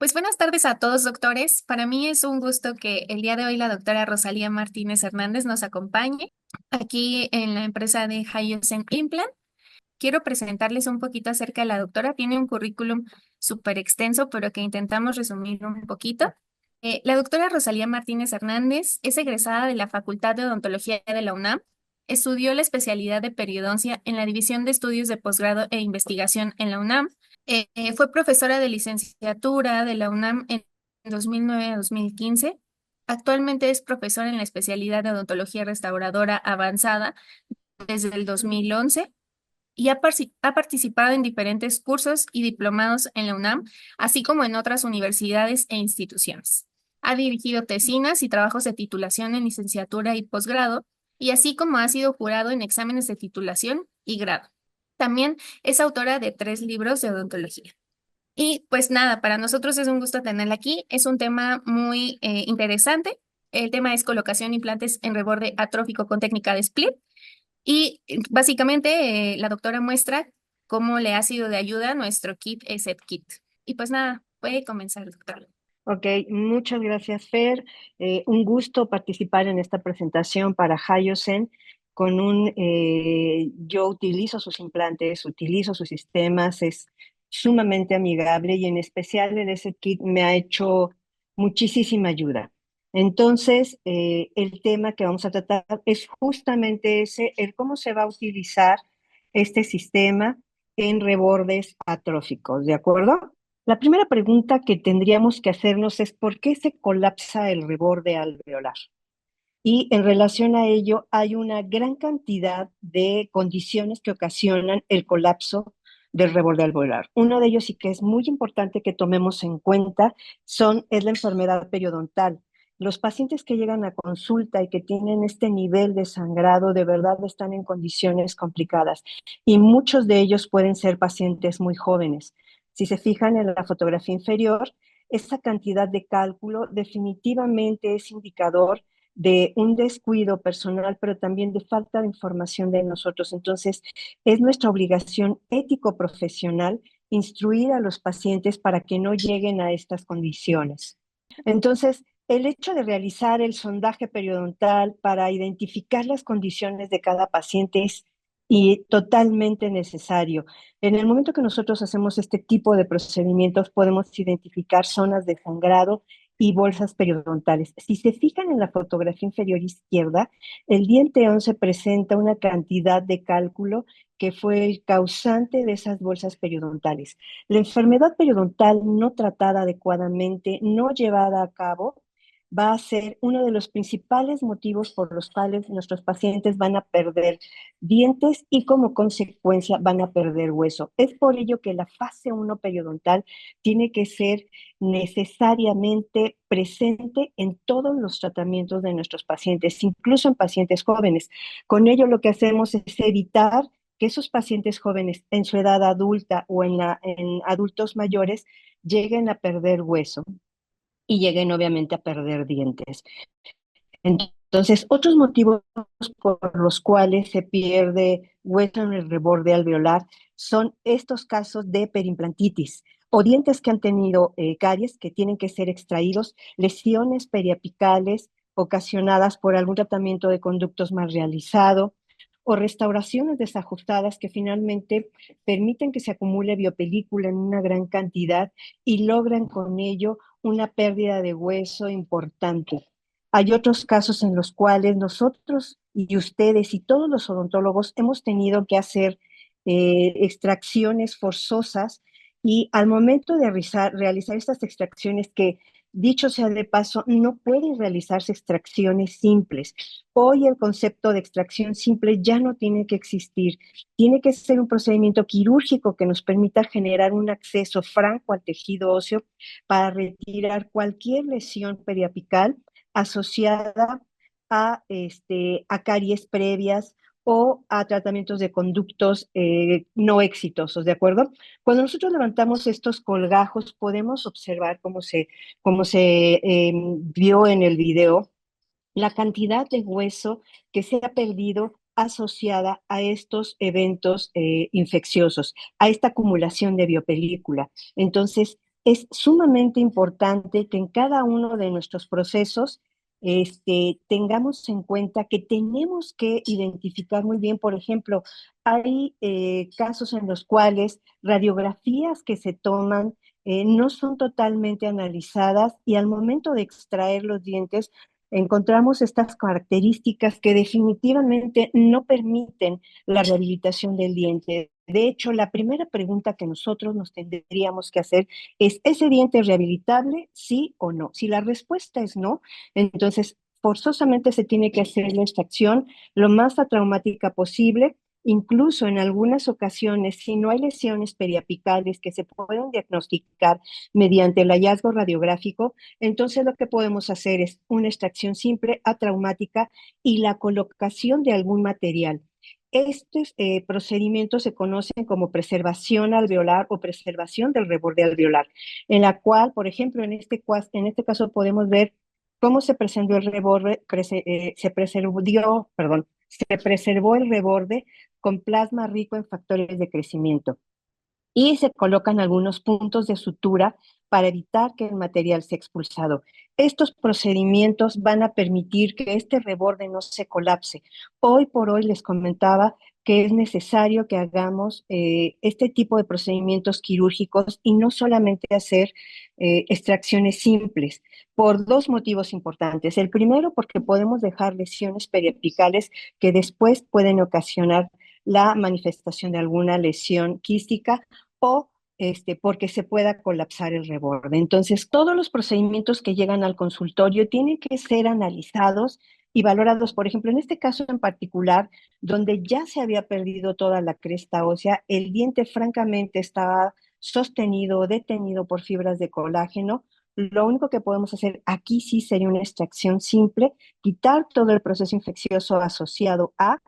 Pues buenas tardes a todos, doctores. Para mí es un gusto que el día de hoy la doctora Rosalía Martínez Hernández nos acompañe aquí en la empresa de Hyosen Implant. Quiero presentarles un poquito acerca de la doctora. Tiene un currículum súper extenso, pero que intentamos resumir un poquito. La doctora Rosalía Martínez Hernández es egresada de la Facultad de Odontología de la UNAM. Estudió la especialidad de periodoncia en la División de Estudios de Posgrado e Investigación en la UNAM. Fue profesora de licenciatura de la UNAM en 2009 a 2015. Actualmente es profesora en la especialidad de odontología restauradora avanzada desde el 2011 y ha participado en diferentes cursos y diplomados en la UNAM, así como en otras universidades e instituciones. Ha dirigido tesinas y trabajos de titulación en licenciatura y posgrado, y así como ha sido jurado en exámenes de titulación y grado. También es autora de 3 libros de odontología. Y pues nada, para nosotros es un gusto tenerla aquí. Es un tema muy interesante. El tema es colocación de implantes en reborde atrófico con técnica de split. Y básicamente la doctora muestra cómo le ha sido de ayuda nuestro kit ESET Kit. Y pues nada, puede comenzar, doctora. Ok, muchas gracias, Fer. Un gusto participar en esta presentación para Hyosen. Yo utilizo sus implantes, utilizo sus sistemas, es sumamente amigable y en especial el S Kit me ha hecho muchísima ayuda. Entonces, el tema que vamos a tratar es justamente ese, el cómo se va a utilizar este sistema en rebordes atróficos, ¿de acuerdo? La primera pregunta que tendríamos que hacernos es ¿por qué se colapsa el reborde alveolar? Y en relación a ello, hay una gran cantidad de condiciones que ocasionan el colapso del reborde alveolar. Uno de ellos y que es muy importante que tomemos en cuenta es la enfermedad periodontal. Los pacientes que llegan a consulta y que tienen este nivel de sangrado de verdad están en condiciones complicadas y muchos de ellos pueden ser pacientes muy jóvenes. Si se fijan en la fotografía inferior, esa cantidad de cálculo definitivamente es indicador de un descuido personal, pero también de falta de información de nosotros. Entonces, es nuestra obligación ético-profesional instruir a los pacientes para que no lleguen a estas condiciones. Entonces, el hecho de realizar el sondaje periodontal para identificar las condiciones de cada paciente es totalmente necesario. En el momento que nosotros hacemos este tipo de procedimientos, podemos identificar zonas de sangrado y bolsas periodontales. Si se fijan en la fotografía inferior izquierda, el diente 11 presenta una cantidad de cálculo que fue el causante de esas bolsas periodontales. La enfermedad periodontal no tratada adecuadamente, no llevada a cabo, va a ser uno de los principales motivos por los cuales nuestros pacientes van a perder dientes y como consecuencia van a perder hueso. Es por ello que la fase 1 periodontal tiene que ser necesariamente presente en todos los tratamientos de nuestros pacientes, incluso en pacientes jóvenes. Con ello lo que hacemos es evitar que esos pacientes jóvenes en su edad adulta o en adultos mayores lleguen a perder hueso y lleguen obviamente a perder dientes. Entonces, otros motivos por los cuales se pierde hueso en el reborde alveolar son estos casos de perimplantitis o dientes que han tenido caries que tienen que ser extraídos, lesiones periapicales ocasionadas por algún tratamiento de conductos mal realizado o restauraciones desajustadas que finalmente permiten que se acumule biopelícula en una gran cantidad y logran con ello una pérdida de hueso importante. Hay otros casos en los cuales nosotros y ustedes y todos los odontólogos hemos tenido que hacer extracciones forzosas y al momento de realizar estas extracciones que, dicho sea de paso, no pueden realizarse extracciones simples. Hoy el concepto de extracción simple ya no tiene que existir. Tiene que ser un procedimiento quirúrgico que nos permita generar un acceso franco al tejido óseo para retirar cualquier lesión periapical asociada a caries previas o a tratamientos de conductos no exitosos, ¿de acuerdo? Cuando nosotros levantamos estos colgajos, podemos observar cómo se vio en el video, la cantidad de hueso que se ha perdido asociada a estos eventos infecciosos, a esta acumulación de biopelícula. Entonces, es sumamente importante que en cada uno de nuestros procesos tengamos en cuenta que tenemos que identificar muy bien, por ejemplo, hay casos en los cuales radiografías que se toman no son totalmente analizadas y al momento de extraer los dientes encontramos estas características que definitivamente no permiten la rehabilitación del diente. De hecho, la primera pregunta que nosotros nos tendríamos que hacer es, ¿ese diente rehabilitable, sí o no? Si la respuesta es no, entonces forzosamente se tiene que hacer la extracción lo más atraumática posible. Incluso en algunas ocasiones, si no hay lesiones periapicales que se pueden diagnosticar mediante el hallazgo radiográfico, entonces lo que podemos hacer es una extracción simple, atraumática y la colocación de algún material. Estos procedimientos se conocen como preservación alveolar o preservación del reborde alveolar, en la cual, por ejemplo, en este caso podemos ver cómo se preservó el reborde, se preservó el reborde con plasma rico en factores de crecimiento y se colocan algunos puntos de sutura para evitar que el material sea expulsado. Estos procedimientos van a permitir que este reborde no se colapse. Hoy por hoy les comentaba que es necesario que hagamos este tipo de procedimientos quirúrgicos y no solamente hacer extracciones simples, por dos motivos importantes. El primero, porque podemos dejar lesiones periapicales que después pueden ocasionar la manifestación de alguna lesión quística o porque se pueda colapsar el reborde. Entonces, todos los procedimientos que llegan al consultorio tienen que ser analizados y valorados. Por ejemplo, en este caso en particular, donde ya se había perdido toda la cresta ósea, el diente francamente estaba sostenido o detenido por fibras de colágeno. Lo único que podemos hacer aquí sí sería una extracción simple, quitar todo el proceso infeccioso asociado a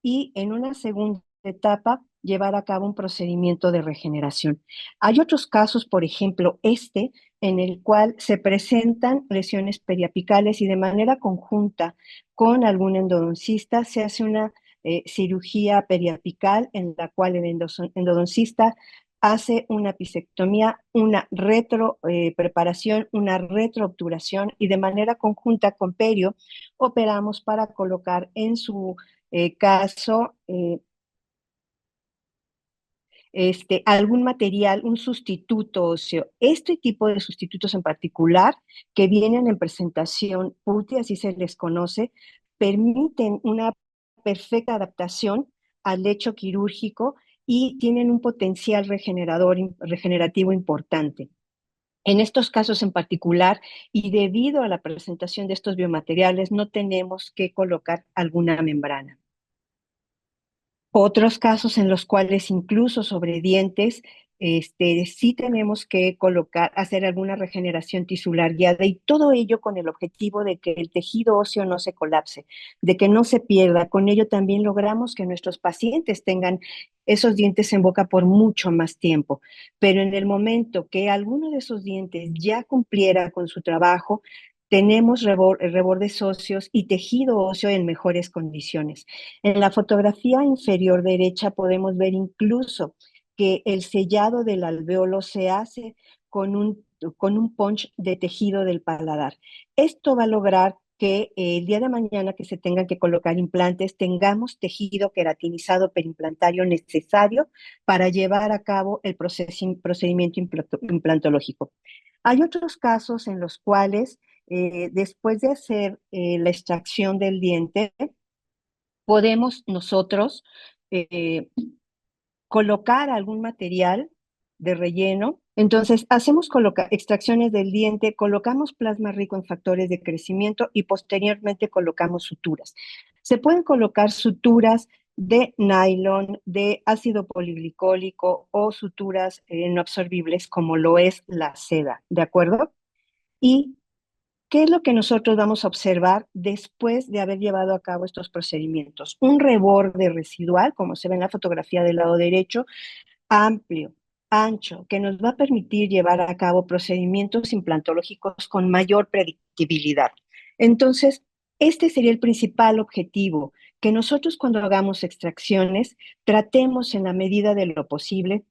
y en una segunda etapa llevar a cabo un procedimiento de regeneración. Hay otros casos, por ejemplo, en el cual se presentan lesiones periapicales y de manera conjunta con algún endodoncista se hace una cirugía periapical en la cual el endodoncista hace una pisectomía, una preparación, una retroobturación y de manera conjunta con perio operamos para colocar en su caso, algún material, un sustituto óseo. Este tipo de sustitutos en particular, que vienen en presentación PUTI, así se les conoce, permiten una perfecta adaptación al lecho quirúrgico y tienen un potencial regenerativo importante. En estos casos en particular, y debido a la presentación de estos biomateriales, no tenemos que colocar alguna membrana. Otros casos en los cuales incluso sobre dientes, sí tenemos que hacer alguna regeneración tisular guiada y todo ello con el objetivo de que el tejido óseo no se colapse, de que no se pierda. Con ello también logramos que nuestros pacientes tengan esos dientes en boca por mucho más tiempo. Pero en el momento que alguno de esos dientes ya cumpliera con su trabajo, tenemos rebordes óseos y tejido óseo en mejores condiciones. En la fotografía inferior derecha podemos ver incluso que el sellado del alveolo se hace con un punch de tejido del paladar. Esto va a lograr que el día de mañana que se tengan que colocar implantes, tengamos tejido queratinizado perimplantario necesario para llevar a cabo el procedimiento implantológico. Hay otros casos en los cuales, después de hacer la extracción del diente, podemos nosotros eh, colocar algún material de relleno. Entonces, hacemos extracciones del diente, colocamos plasma rico en factores de crecimiento y posteriormente colocamos suturas. Se pueden colocar suturas de nylon, de ácido poliglicólico o suturas no absorbibles como lo es la seda, ¿de acuerdo? Y ¿qué es lo que nosotros vamos a observar después de haber llevado a cabo estos procedimientos? Un reborde residual, como se ve en la fotografía del lado derecho, amplio, ancho, que nos va a permitir llevar a cabo procedimientos implantológicos con mayor predictibilidad. Entonces, este sería el principal objetivo, que nosotros cuando hagamos extracciones tratemos en la medida de lo posible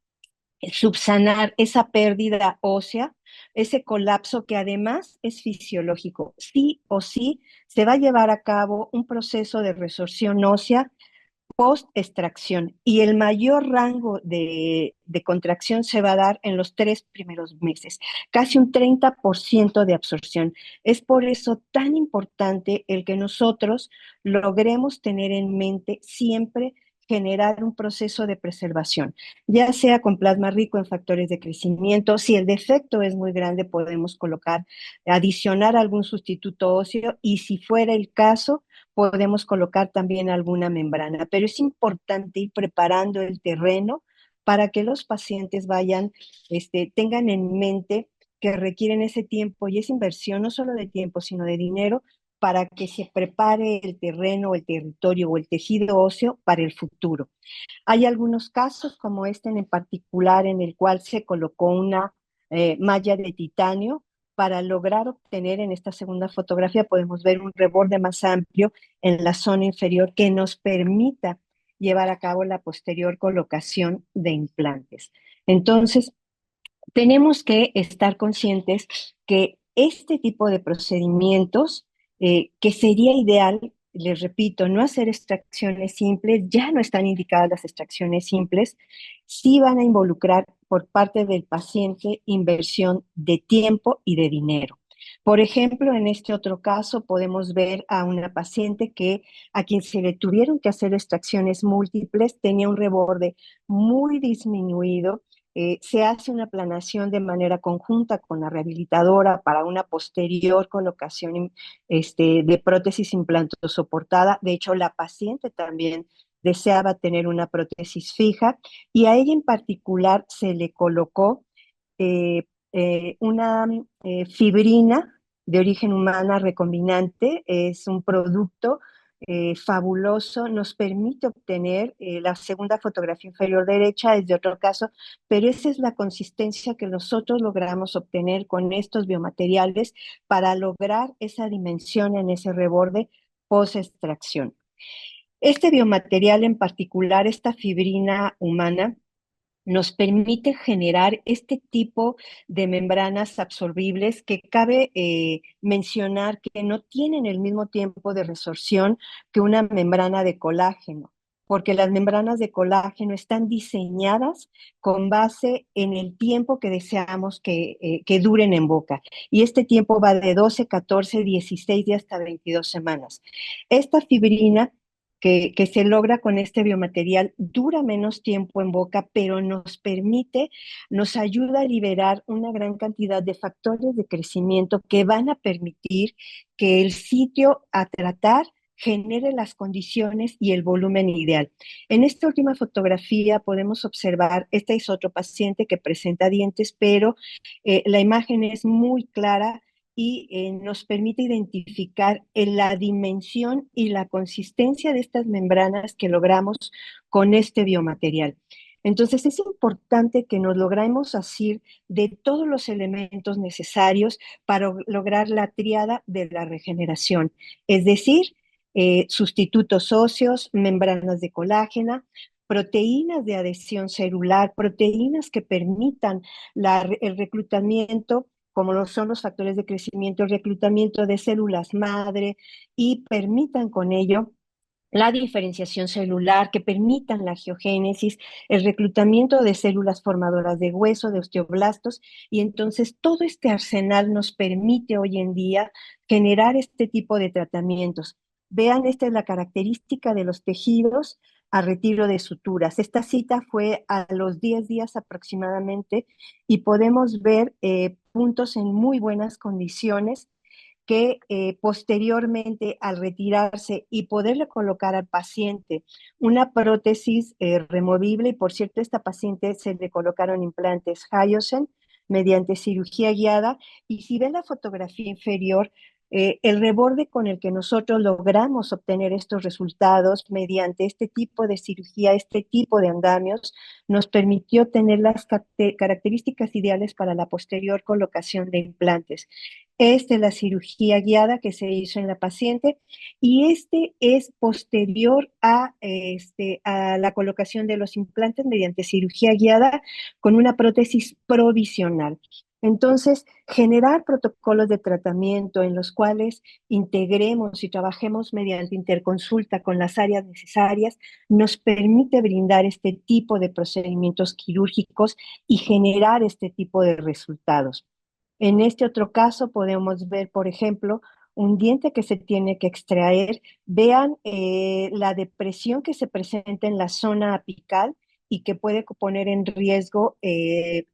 subsanar esa pérdida ósea, ese colapso que además es fisiológico. Sí o sí se va a llevar a cabo un proceso de resorción ósea post-extracción y el mayor rango de contracción se va a dar en los 3 primeros meses, casi un 30% de absorción. Es por eso tan importante el que nosotros logremos tener en mente siempre generar un proceso de preservación, ya sea con plasma rico en factores de crecimiento. Si el defecto es muy grande, podemos colocar, adicionar algún sustituto óseo y si fuera el caso, podemos colocar también alguna membrana, pero es importante ir preparando el terreno para que los pacientes vayan, tengan en mente que requieren ese tiempo y esa inversión, no solo de tiempo, sino de dinero, para que se prepare el terreno, el territorio o el tejido óseo para el futuro. Hay algunos casos, como este en particular, en el cual se colocó una malla de titanio para lograr obtener en esta segunda fotografía, podemos ver un reborde más amplio en la zona inferior que nos permita llevar a cabo la posterior colocación de implantes. Entonces, tenemos que estar conscientes que este tipo de procedimientos, que sería ideal, les repito, no hacer extracciones simples, ya no están indicadas las extracciones simples, sí van a involucrar por parte del paciente inversión de tiempo y de dinero. Por ejemplo, en este otro caso podemos ver a una paciente que a quien se le tuvieron que hacer extracciones múltiples tenía un reborde muy disminuido. Se hace una planeación de manera conjunta con la rehabilitadora para una posterior colocación de prótesis implantosoportada. De hecho, la paciente también deseaba tener una prótesis fija y a ella en particular se le colocó una fibrina de origen humana recombinante. Es un producto fabuloso, nos permite obtener, la segunda fotografía inferior derecha es de otro caso, pero esa es la consistencia que nosotros logramos obtener con estos biomateriales para lograr esa dimensión en ese reborde post-extracción. Este biomaterial en particular, esta fibrina humana, nos permite generar este tipo de membranas absorbibles que cabe mencionar que no tienen el mismo tiempo de resorción que una membrana de colágeno, porque las membranas de colágeno están diseñadas con base en el tiempo que deseamos que duren en boca. Y este tiempo va de 12, 14, 16 días hasta 22 semanas. Esta fibrina que se logra con este biomaterial dura menos tiempo en boca, pero nos permite, nos ayuda a liberar una gran cantidad de factores de crecimiento que van a permitir que el sitio a tratar genere las condiciones y el volumen ideal. En esta última fotografía podemos observar, este es otro paciente que presenta dientes, pero la imagen es muy clara y nos permite identificar la dimensión y la consistencia de estas membranas que logramos con este biomaterial. Entonces es importante que nos logremos asir de todos los elementos necesarios para lograr la tríada de la regeneración, es decir, sustitutos óseos, membranas de colágeno, proteínas de adhesión celular, proteínas que permitan el reclutamiento como lo son los factores de crecimiento, el reclutamiento de células madre y permitan con ello la diferenciación celular, que permitan la geogénesis, el reclutamiento de células formadoras de hueso, de osteoblastos, y entonces todo este arsenal nos permite hoy en día generar este tipo de tratamientos. Vean, esta es la característica de los tejidos a retiro de suturas. Esta cita fue a los 10 días aproximadamente y podemos ver puntos en muy buenas condiciones que posteriormente al retirarse y poderle colocar al paciente una prótesis removible, y por cierto, a esta paciente se le colocaron implantes Hyosen mediante cirugía guiada, y si ven la fotografía inferior, El reborde con el que nosotros logramos obtener estos resultados mediante este tipo de cirugía, este tipo de andamios, nos permitió tener las características ideales para la posterior colocación de implantes. Esta es la cirugía guiada que se hizo en la paciente y este es posterior a la colocación de los implantes mediante cirugía guiada con una prótesis provisional. Entonces, generar protocolos de tratamiento en los cuales integremos y trabajemos mediante interconsulta con las áreas necesarias nos permite brindar este tipo de procedimientos quirúrgicos y generar este tipo de resultados. En este otro caso podemos ver, por ejemplo, un diente que se tiene que extraer. Vean la depresión que se presenta en la zona apical y que puede poner en riesgo el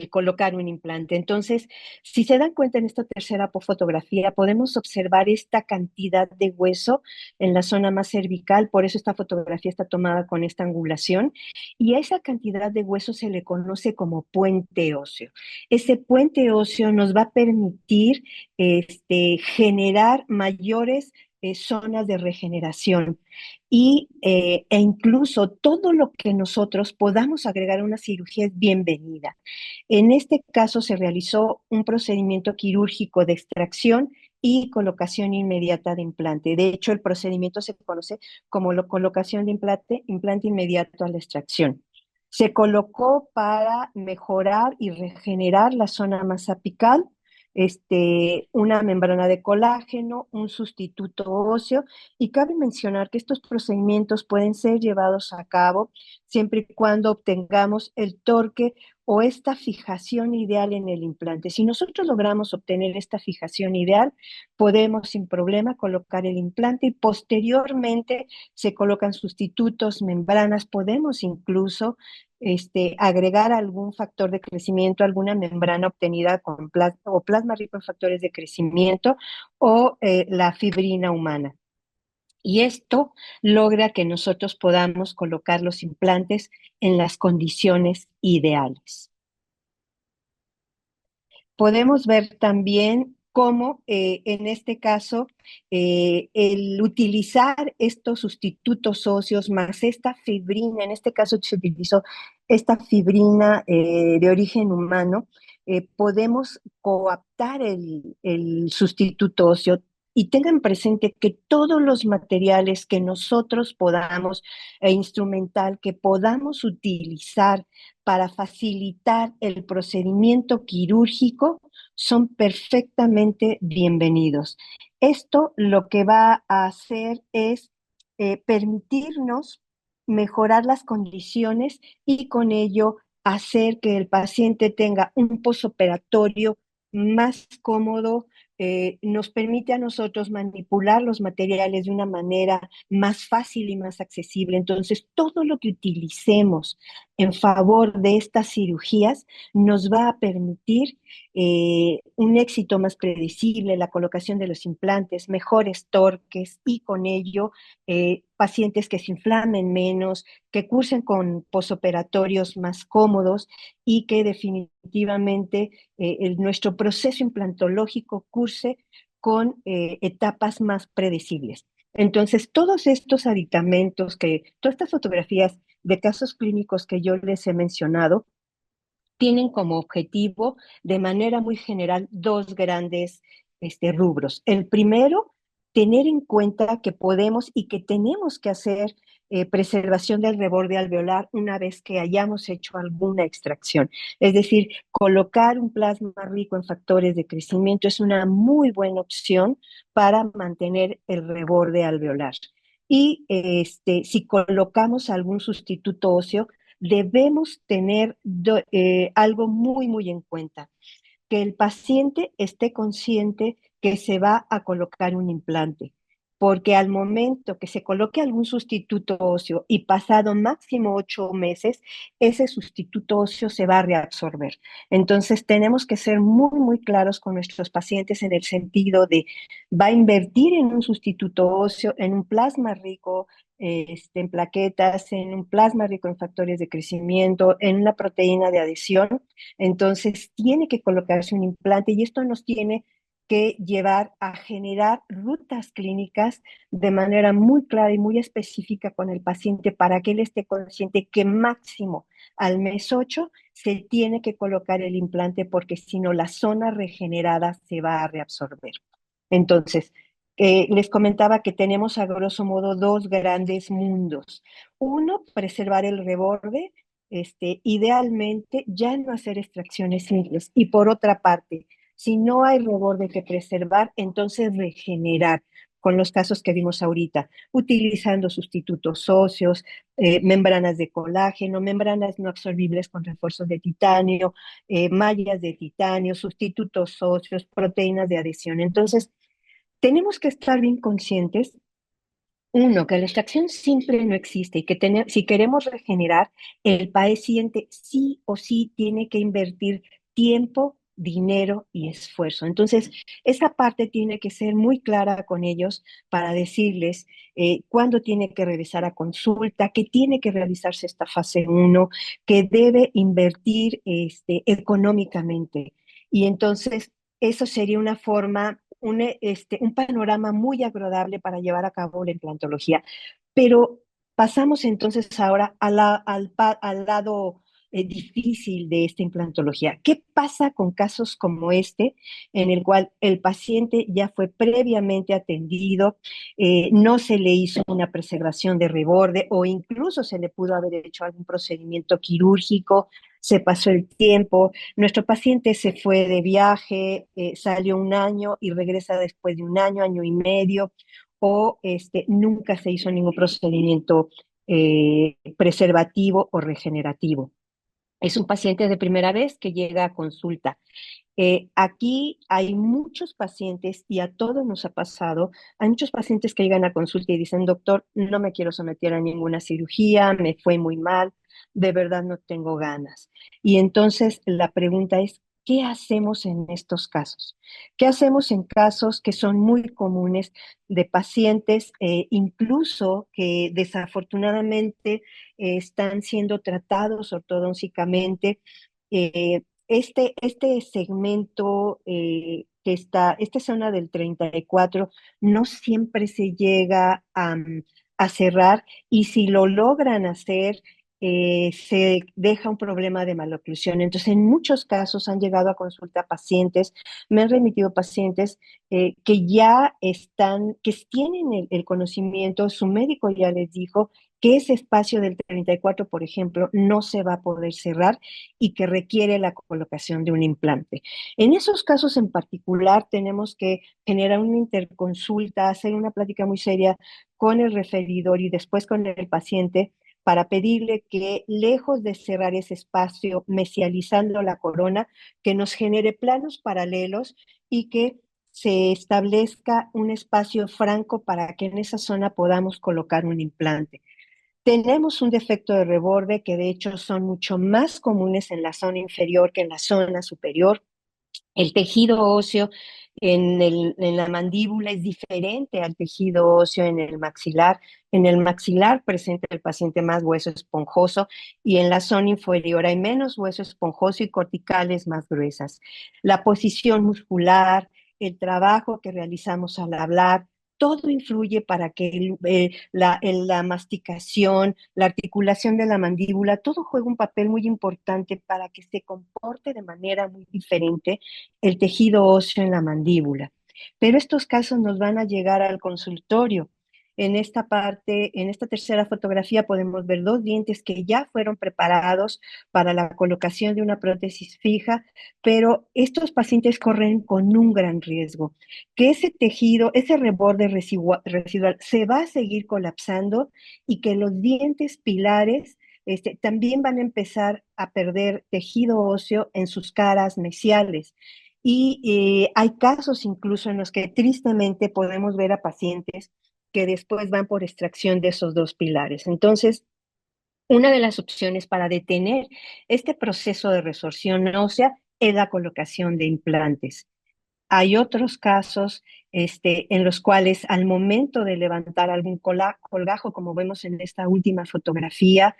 colocar un implante. Entonces, si se dan cuenta en esta tercera fotografía, podemos observar esta cantidad de hueso en la zona más cervical, por eso esta fotografía está tomada con esta angulación, y a esa cantidad de hueso se le conoce como puente óseo. Ese puente óseo nos va a permitir generar mayores zonas de regeneración e incluso todo lo que nosotros podamos agregar a una cirugía es bienvenida. En este caso se realizó un procedimiento quirúrgico de extracción y colocación inmediata de implante. De hecho, el procedimiento se conoce como colocación de implante inmediato a la extracción. Se colocó para mejorar y regenerar la zona más apical, una membrana de colágeno, un sustituto óseo, y cabe mencionar que estos procedimientos pueden ser llevados a cabo siempre y cuando obtengamos el torque o esta fijación ideal en el implante. Si nosotros logramos obtener esta fijación ideal, podemos sin problema colocar el implante y posteriormente se colocan sustitutos, membranas, podemos incluso agregar algún factor de crecimiento, alguna membrana obtenida con plasma o plasma rico en factores de crecimiento o la fibrina humana. Y esto logra que nosotros podamos colocar los implantes en las condiciones ideales. Podemos ver también cómo en este caso el utilizar estos sustitutos óseos más esta fibrina, en este caso se utilizó esta fibrina de origen humano, podemos coaptar el sustituto óseo. Y tengan presente que todos los materiales que nosotros podamos instrumental que podamos utilizar para facilitar el procedimiento quirúrgico son perfectamente bienvenidos. Esto lo que va a hacer es permitirnos mejorar las condiciones y con ello hacer que el paciente tenga un posoperatorio más cómodo, nos permite a nosotros manipular los materiales de una manera más fácil y más accesible. Entonces, todo lo que utilicemos en favor de estas cirugías nos va a permitir un éxito más predecible, la colocación de los implantes, mejores torques y con ello pacientes que se inflamen menos, que cursen con posoperatorios más cómodos y que definitivamente nuestro proceso implantológico curse con etapas más predecibles. Entonces, todos estos aditamentos, todas estas fotografías de casos clínicos que yo les he mencionado, tienen como objetivo, de manera muy general, dos grandes rubros. El primero, tener en cuenta que podemos y que tenemos que hacer preservación del reborde alveolar una vez que hayamos hecho alguna extracción. Es decir, colocar un plasma rico en factores de crecimiento es una muy buena opción para mantener el reborde alveolar. Y si colocamos algún sustituto óseo, debemos tener algo muy, muy en cuenta, que el paciente esté consciente que se va a colocar un implante, porque al momento que se coloque algún sustituto óseo y pasado máximo 8 meses, ese sustituto óseo se va a reabsorber. Entonces tenemos que ser muy, muy claros con nuestros pacientes en el sentido de, va a invertir en un sustituto óseo, en un plasma rico en plaquetas, en un plasma rico en factores de crecimiento, en una proteína de adhesión, entonces tiene que colocarse un implante y esto nos tiene que llevar a generar rutas clínicas de manera muy clara y muy específica con el paciente para que él esté consciente que máximo al mes 8 se tiene que colocar el implante porque si no la zona regenerada se va a reabsorber. Entonces, les comentaba que tenemos a grosso modo dos grandes mundos. Uno, preservar el reborde, idealmente ya no hacer extracciones simples. Y por otra parte, si no hay reborde que preservar, entonces regenerar con los casos que vimos ahorita, utilizando sustitutos óseos, membranas de colágeno, membranas no absorbibles con refuerzos de titanio, mallas de titanio, sustitutos óseos, proteínas de adhesión. Entonces, tenemos que estar bien conscientes, uno, que la extracción simple no existe y que si queremos regenerar, el paciente sí o sí tiene que invertir tiempo, dinero y esfuerzo. Entonces, esa parte tiene que ser muy clara con ellos para decirles cuándo tiene que regresar a consulta, que tiene que realizarse esta fase uno, que debe invertir económicamente. Y entonces, eso sería una forma, un panorama muy agradable para llevar a cabo la implantología. Pero pasamos entonces ahora al lado difícil de esta implantología. ¿Qué pasa con casos como este, en el cual el paciente ya fue previamente atendido, no se le hizo una preservación de reborde o incluso se le pudo haber hecho algún procedimiento quirúrgico, se pasó el tiempo, nuestro paciente se fue de viaje, salió un año y regresa después de un año, año y medio, o nunca se hizo ningún procedimiento preservativo o regenerativo? Es un paciente de primera vez que llega a consulta. Aquí hay muchos pacientes, y a todos nos ha pasado, hay muchos pacientes que llegan a consulta y dicen, doctor, no me quiero someter a ninguna cirugía, me fue muy mal, de verdad no tengo ganas. Y entonces la pregunta es, ¿qué hacemos en estos casos? ¿Qué hacemos en casos que son muy comunes de pacientes, incluso que desafortunadamente están siendo tratados ortodoncicamente? Este segmento esta zona del 34 no siempre se llega a cerrar, y si lo logran hacer, se deja un problema de maloclusión. Entonces, en muchos casos han llegado a consulta pacientes, me han remitido pacientes que ya que tienen el conocimiento, su médico ya les dijo que ese espacio del 34, por ejemplo, no se va a poder cerrar y que requiere la colocación de un implante. En esos casos en particular tenemos que generar una interconsulta, hacer una plática muy seria con el referidor y después con el paciente para pedirle que, lejos de cerrar ese espacio mesializando la corona, que nos genere planos paralelos y que se establezca un espacio franco para que en esa zona podamos colocar un implante. Tenemos un defecto de reborde que de hecho son mucho más comunes en la zona inferior que en la zona superior. El tejido óseo en la mandíbula es diferente al tejido óseo en el maxilar. En el maxilar presenta el paciente más hueso esponjoso y en la zona inferior hay menos hueso esponjoso y corticales más gruesas. La posición muscular, el trabajo que realizamos al hablar, todo influye para que la masticación, la articulación de la mandíbula, todo juega un papel muy importante para que se comporte de manera muy diferente el tejido óseo en la mandíbula. Pero estos casos nos van a llegar al consultorio. En esta parte, en esta tercera fotografía podemos ver dos dientes que ya fueron preparados para la colocación de una prótesis fija, pero estos pacientes corren con un gran riesgo, que ese tejido, ese reborde residual se va a seguir colapsando y que los dientes pilares también van a empezar a perder tejido óseo en sus caras mesiales. Y hay casos incluso en los que tristemente podemos ver a pacientes que después van por extracción de esos dos pilares. Entonces, una de las opciones para detener este proceso de resorción ósea es la colocación de implantes. Hay otros casos en los cuales al momento de levantar algún colgajo, como vemos en esta última fotografía,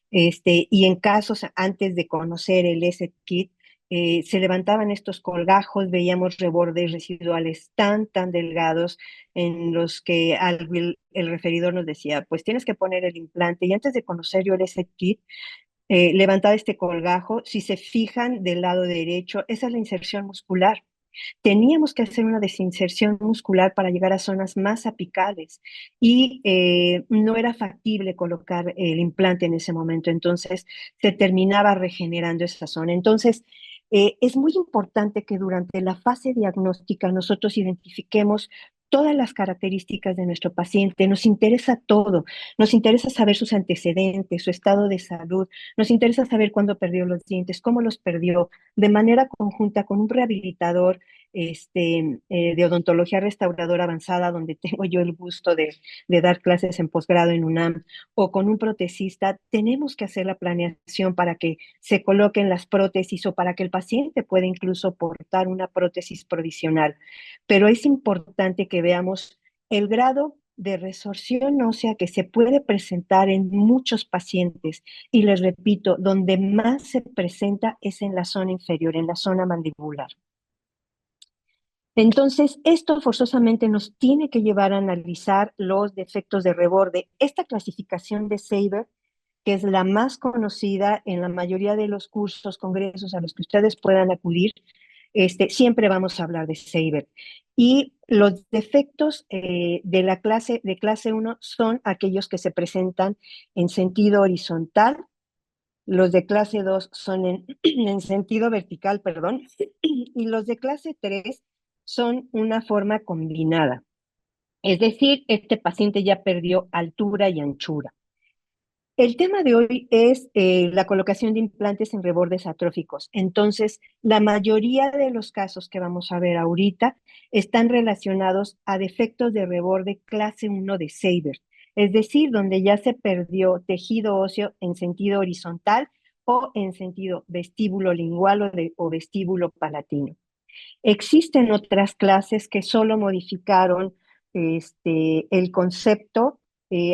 y en casos antes de conocer el S-Kit, se levantaban estos colgajos, veíamos rebordes residuales tan delgados en los que el referidor nos decía, pues tienes que poner el implante. Y antes de conocer yo ese kit, levantaba este colgajo. Si se fijan del lado derecho, esa es la inserción muscular. Teníamos que hacer una desinserción muscular para llegar a zonas más apicales y no era factible colocar el implante en ese momento, entonces se terminaba regenerando esa zona. Entonces, es muy importante que durante la fase diagnóstica nosotros identifiquemos todas las características de nuestro paciente, nos interesa todo, nos interesa saber sus antecedentes, su estado de salud, nos interesa saber cuándo perdió los dientes, cómo los perdió, de manera conjunta con un rehabilitador de odontología restauradora avanzada, donde tengo yo el gusto de dar clases en posgrado en UNAM, o con un protesista, tenemos que hacer la planeación para que se coloquen las prótesis o para que el paciente pueda incluso portar una prótesis provisional. Pero es importante que veamos el grado de resorción ósea que se puede presentar en muchos pacientes. Y les repito, donde más se presenta es en la zona inferior, en la zona mandibular. Entonces, esto forzosamente nos tiene que llevar a analizar los defectos de reborde. Esta clasificación de Saber, que es la más conocida en la mayoría de los cursos, congresos a los que ustedes puedan acudir, siempre vamos a hablar de Saber. Y los defectos de clase 1 son aquellos que se presentan en sentido horizontal, los de clase 2 son en sentido vertical, perdón, y los de clase 3 son una forma combinada. Es decir, este paciente ya perdió altura y anchura. El tema de hoy es la colocación de implantes en rebordes atróficos. Entonces, la mayoría de los casos que vamos a ver ahorita están relacionados a defectos de reborde clase 1 de Saber, es decir, donde ya se perdió tejido óseo en sentido horizontal o en sentido vestíbulo lingual o vestíbulo palatino. Existen otras clases que solo modificaron el concepto,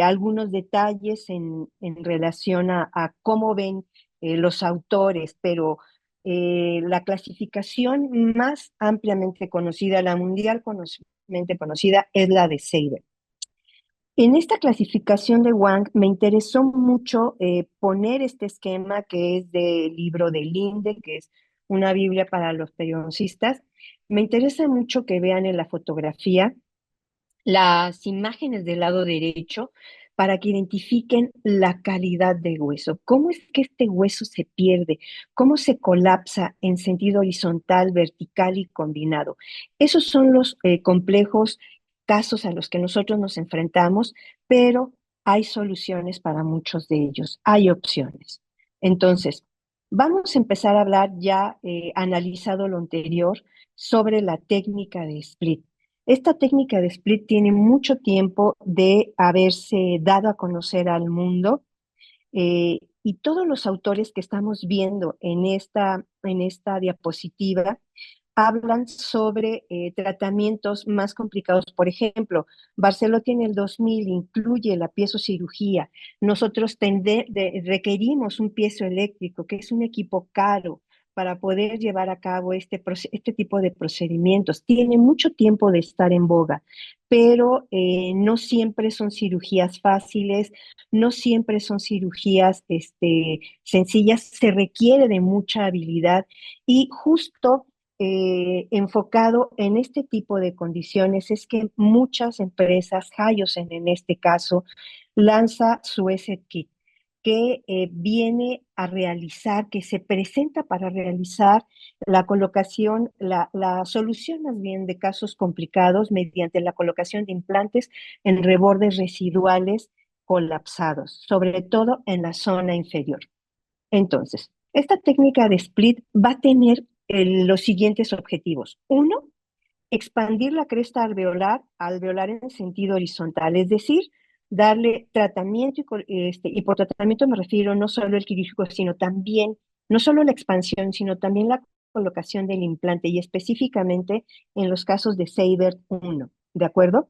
algunos detalles en relación a cómo ven los autores, pero la clasificación más ampliamente conocida, la mundialmente conocida, es la de Seiber. En esta clasificación de Wang me interesó mucho poner este esquema que es del libro de Linde, que es una Biblia para los periodoncistas. Me interesa mucho que vean en la fotografía las imágenes del lado derecho para que identifiquen la calidad del hueso. ¿Cómo es que este hueso se pierde? ¿Cómo se colapsa en sentido horizontal, vertical y combinado? Esos son los complejos casos a los que nosotros nos enfrentamos, pero hay soluciones para muchos de ellos, hay opciones. Entonces, vamos a empezar a hablar ya, analizado lo anterior, sobre la técnica de split. Esta técnica de split tiene mucho tiempo de haberse dado a conocer al mundo, y todos los autores que estamos viendo en esta diapositiva hablan sobre tratamientos más complicados. Por ejemplo, Barcelotti en el 2000 incluye la piezocirugía. Nosotros requerimos un piezoeléctrico, que es un equipo caro para poder llevar a cabo este tipo de procedimientos. Tiene mucho tiempo de estar en boga, pero no siempre son cirugías fáciles, no siempre son cirugías sencillas, se requiere de mucha habilidad y justo enfocado en este tipo de condiciones es que muchas empresas, Hyosen en este caso, lanza su S-Kit, que viene a realizar, que se presenta para realizar la colocación, la solución más bien de casos complicados mediante la colocación de implantes en rebordes residuales colapsados, sobre todo en la zona inferior. Entonces, esta técnica de split va a tener los siguientes objetivos. Uno, expandir la cresta alveolar en sentido horizontal, es decir, darle tratamiento, y por tratamiento me refiero no solo el quirúrgico, sino también, no solo la expansión, sino también la colocación del implante y específicamente en los casos de Saber 1, ¿de acuerdo?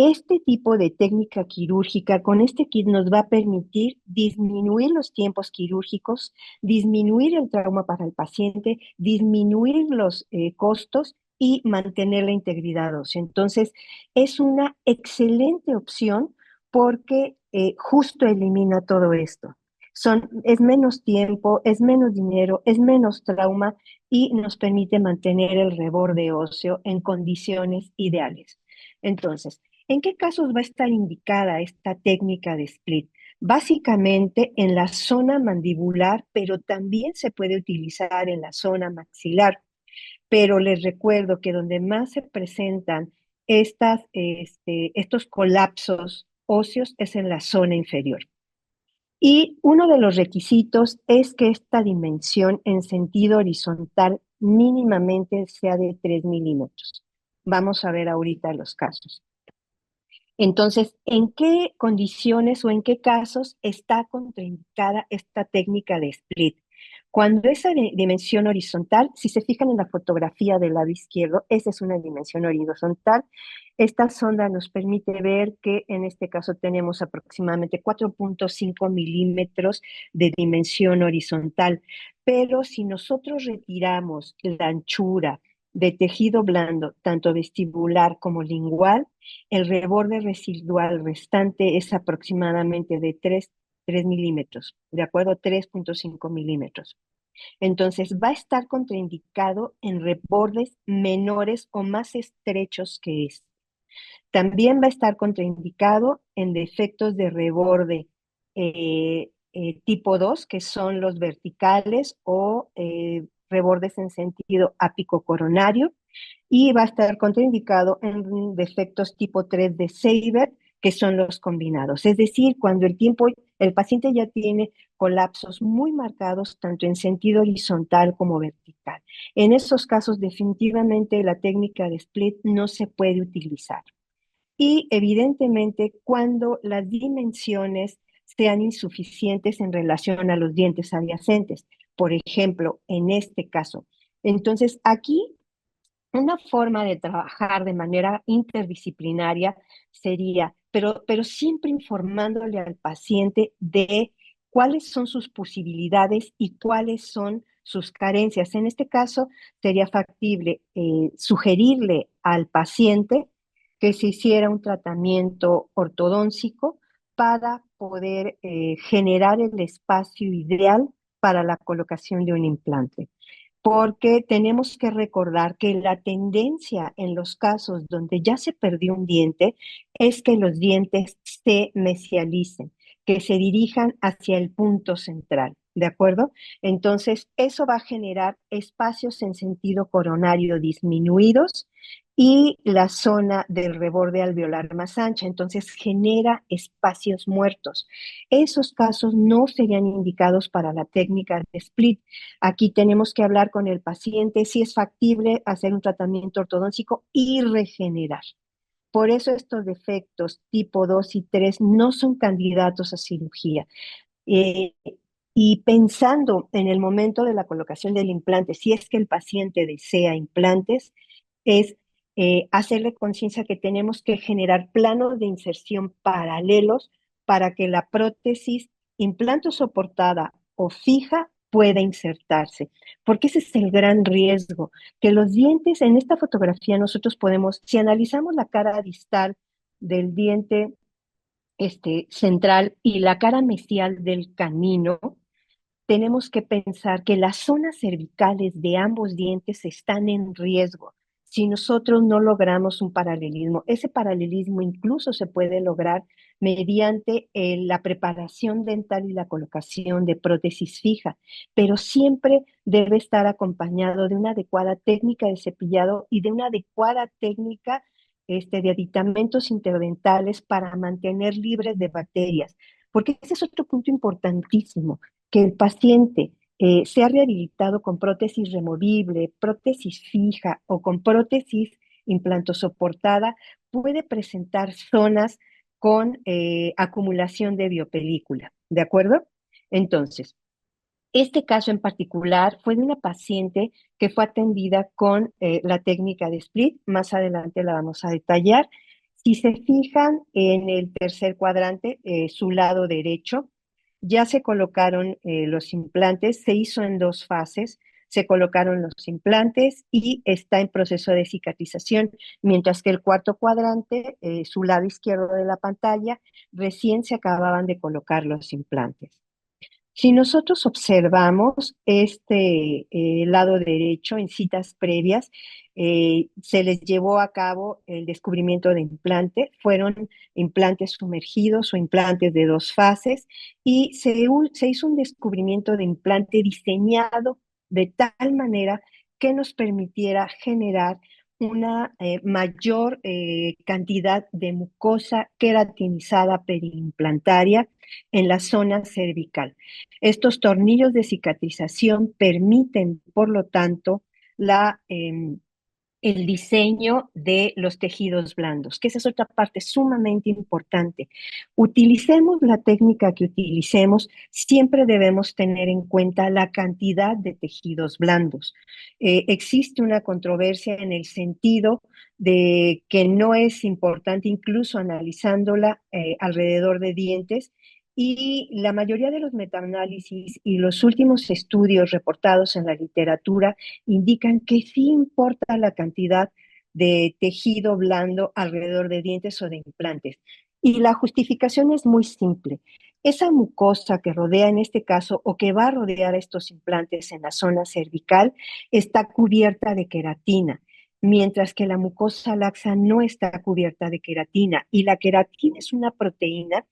Este tipo de técnica quirúrgica con este kit nos va a permitir disminuir los tiempos quirúrgicos, disminuir el trauma para el paciente, disminuir los costos y mantener la integridad ósea. Entonces, es una excelente opción porque justo elimina todo esto. Es menos tiempo, es menos dinero, es menos trauma y nos permite mantener el reborde óseo en condiciones ideales. Entonces, ¿en qué casos va a estar indicada esta técnica de split? Básicamente en la zona mandibular, pero también se puede utilizar en la zona maxilar. Pero les recuerdo que donde más se presentan estos colapsos óseos es en la zona inferior. Y uno de los requisitos es que esta dimensión en sentido horizontal mínimamente sea de 3 milímetros. Vamos a ver ahorita los casos. Entonces, ¿en qué condiciones o en qué casos está contraindicada esta técnica de split? Cuando esa dimensión horizontal, si se fijan en la fotografía del lado izquierdo, esa es una dimensión horizontal. Esta sonda nos permite ver que en este caso tenemos aproximadamente 4.5 milímetros de dimensión horizontal. Pero si nosotros retiramos la anchura de tejido blando, tanto vestibular como lingual, el reborde residual restante es aproximadamente de 3 milímetros, ¿de acuerdo? 3.5 milímetros. Entonces, va a estar contraindicado en rebordes menores o más estrechos que este. También va a estar contraindicado en defectos de reborde tipo 2, que son los verticales o rebordes en sentido ápico coronario, y va a estar contraindicado en defectos tipo 3 de Seibert, que son los combinados. Es decir, cuando el paciente ya tiene colapsos muy marcados, tanto en sentido horizontal como vertical. En esos casos, definitivamente la técnica de split no se puede utilizar. Y evidentemente, cuando las dimensiones sean insuficientes en relación a los dientes adyacentes, por ejemplo, en este caso. Entonces, aquí una forma de trabajar de manera interdisciplinaria sería, pero siempre informándole al paciente de cuáles son sus posibilidades y cuáles son sus carencias. En este caso, sería factible sugerirle al paciente que se hiciera un tratamiento ortodóntico para poder generar el espacio ideal para la colocación de un implante, porque tenemos que recordar que la tendencia en los casos donde ya se perdió un diente es que los dientes se mesialicen, que se dirijan hacia el punto central, ¿de acuerdo? Entonces, eso va a generar espacios en sentido coronario disminuidos y la zona del reborde alveolar más ancha, entonces genera espacios muertos. Esos casos no serían indicados para la técnica de split. Aquí tenemos que hablar con el paciente si es factible hacer un tratamiento ortodóntico y regenerar. Por eso estos defectos tipo 2 y 3 no son candidatos a cirugía. Eh, y pensando en el momento de la colocación del implante, si es que el paciente desea implantes, es hacerle conciencia que tenemos que generar planos de inserción paralelos para que la prótesis implanto soportada o fija pueda insertarse, porque ese es el gran riesgo, que los dientes, en esta fotografía nosotros podemos, si analizamos la cara distal del diente central y la cara mesial del canino, tenemos que pensar que las zonas cervicales de ambos dientes están en riesgo si nosotros no logramos un paralelismo. Ese paralelismo incluso se puede lograr mediante la preparación dental y la colocación de prótesis fija, pero siempre debe estar acompañado de una adecuada técnica de cepillado y de una adecuada técnica de aditamentos interdentales para mantener libres de bacterias, porque ese es otro punto importantísimo, que el paciente sea rehabilitado con prótesis removible, prótesis fija o con prótesis implantosoportada, puede presentar zonas con acumulación de biopelícula, ¿de acuerdo? Entonces, este caso en particular fue de una paciente que fue atendida con la técnica de split, más adelante la vamos a detallar. Si se fijan en el tercer cuadrante, su lado derecho, ya se colocaron los implantes, se hizo en dos fases, se colocaron los implantes y está en proceso de cicatrización, mientras que el cuarto cuadrante, su lado izquierdo de la pantalla, recién se acababan de colocar los implantes. Si nosotros observamos este lado derecho en citas previas, se les llevó a cabo el descubrimiento de implante, fueron implantes sumergidos o implantes de dos fases y se hizo un descubrimiento de implante diseñado de tal manera que nos permitiera generar una mayor cantidad de mucosa queratinizada periimplantaria en la zona cervical. Estos tornillos de cicatrización permiten, por lo tanto, el diseño de los tejidos blandos, que esa es otra parte sumamente importante. Utilicemos la técnica que utilicemos, siempre debemos tener en cuenta la cantidad de tejidos blandos. Existe una controversia en el sentido de que no es importante, incluso analizándola alrededor de dientes, y la mayoría de los metaanálisis y los últimos estudios reportados en la literatura indican que sí importa la cantidad de tejido blando alrededor de dientes o de implantes. Y la justificación es muy simple. Esa mucosa que rodea en este caso o que va a rodear estos implantes en la zona cervical está cubierta de queratina, mientras que la mucosa laxa no está cubierta de queratina. Y la queratina es una proteína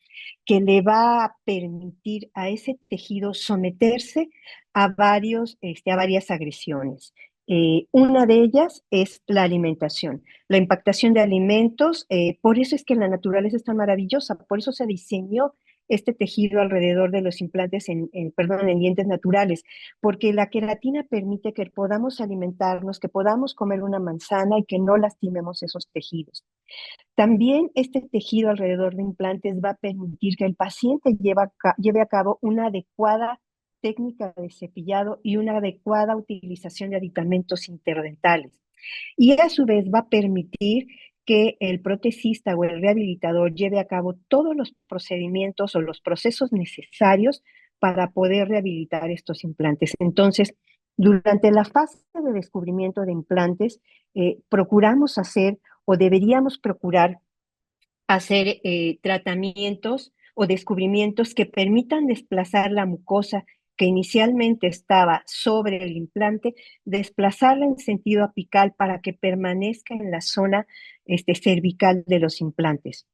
que le va a permitir a ese tejido someterse a varias agresiones. Una de ellas es la alimentación, la impactación de alimentos. Por eso es que la naturaleza es tan maravillosa, por eso se diseñó este tejido alrededor de los implantes perdón, en dientes naturales, porque la queratina permite que podamos alimentarnos, que podamos comer una manzana y que no lastimemos esos tejidos. También este tejido alrededor de implantes va a permitir que el paciente lleve a cabo una adecuada técnica de cepillado y una adecuada utilización de aditamentos interdentales. Y a su vez va a permitir que el protecista o el rehabilitador lleve a cabo todos los procedimientos o los procesos necesarios para poder rehabilitar estos implantes. Entonces, durante la fase de descubrimiento de implantes, procuramos hacer o deberíamos procurar hacer tratamientos o descubrimientos que permitan desplazar la mucosa que inicialmente estaba sobre el implante, desplazarla en sentido apical para que permanezca en la zona cervical de los implantes.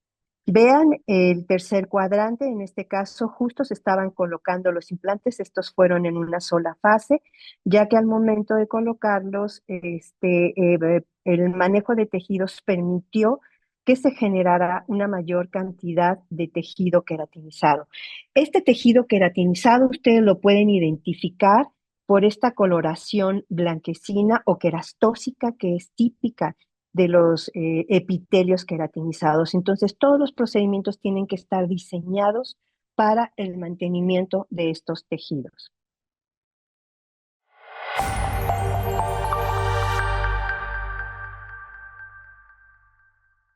Vean el tercer cuadrante, en este caso justo se estaban colocando los implantes, estos fueron en una sola fase, ya que al momento de colocarlos, el manejo de tejidos permitió que se generara una mayor cantidad de tejido queratinizado. Este tejido queratinizado ustedes lo pueden identificar por esta coloración blanquecina o querastósica que es típica de los epitelios queratinizados. Entonces, todos los procedimientos tienen que estar diseñados para el mantenimiento de estos tejidos.